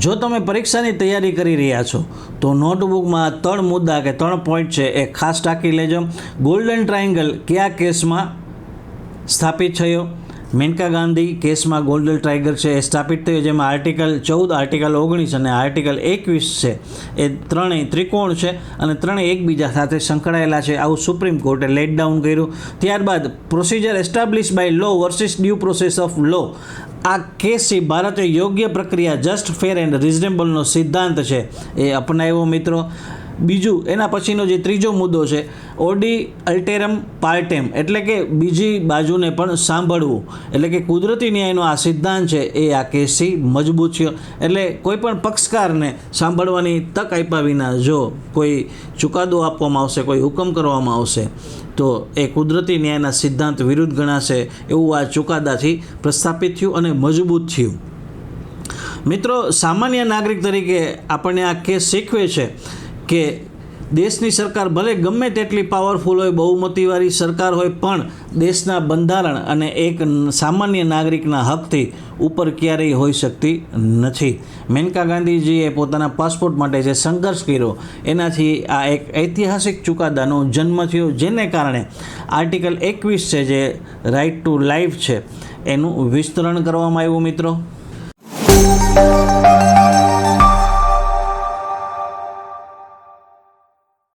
જો તમે પરીક્ષાની તૈયારી કરી રહ્યા છો તો નોટબુકમાં 3 મુદ્દા કે 3 પોઈન્ટ છે એ ખાસ ટાંકી લેજો. ગોલ્ડન ટ્રાયેંગલ કયા કેસમાં સ્થાપિત થયો? મેનકા ગાંધી કેસમાં ગોલ્ડન ટ્રાયેંગલ છે એ સ્થાપિત થયો, જેમાં આર્ટિકલ 14, આર્ટિકલ 19 અને આર્ટિકલ 21 છે એ ત્રણેય ત્રિકોણ છે અને ત્રણેય એકબીજા સાથે સંકળાયેલા છે. આવું સુપ્રીમ કોર્ટે લેટ ડાઉન કર્યું. ત્યારબાદ procedure establish by law versus due process of law. આ કેસથી ભારતે યોગ્ય પ્રક્રિયા જસ્ટ ફેર એન્ડ રિઝનેબલનો સિદ્ધાંત છે એ અપનાવ્યો મિત્રો. બીજું એના પછીનો જે ત્રીજો મુદ્દો છે ઓડી અલ્ટેરમ પાર્ટેમ, એટલે કે બીજી બાજુને પણ સાંભળવું. એટલે કે કુદરતી ન્યાયનો આ સિદ્ધાંત છે એ આ કેસથી મજબૂત થયો. એટલે કોઈ પણ પક્ષકારને સાંભળવાની તક આપ્યા વિના જો કોઈ ચુકાદો આપવામાં આવશે, કોઈ હુકમ કરવામાં આવશે તો એ કુદરતી ન્યાયના સિદ્ધાંત વિરુદ્ધ ગણાશે એવું આ ચુકાદાથી પ્રસ્થાપિત થયું અને મજબૂત થયું. મિત્રો, સામાન્ય નાગરિક તરીકે આપણને આ કેસ શીખવે છે કે દેશની સરકાર ભલે ગમે તેટલી પાવરફુલ હોય, બહુમતીવાળી સરકાર હોય, પણ દેશના બંધારણ અને એક સામાન્ય નાગરિકના હકથી ઉપર ક્યારેય હોઈ શકતી નથી. મેનકા ગાંધીજીએ પોતાના પાસપોર્ટ માટે જે સંઘર્ષ કર્યો એનાથી આ એક ઐતિહાસિક ચુકાદાનો જન્મ થયો, જેને કારણે આર્ટિકલ 21 છે જે રાઇટ ટુ લાઈફ છે એનું વિસ્તરણ કરવામાં આવ્યું. મિત્રો,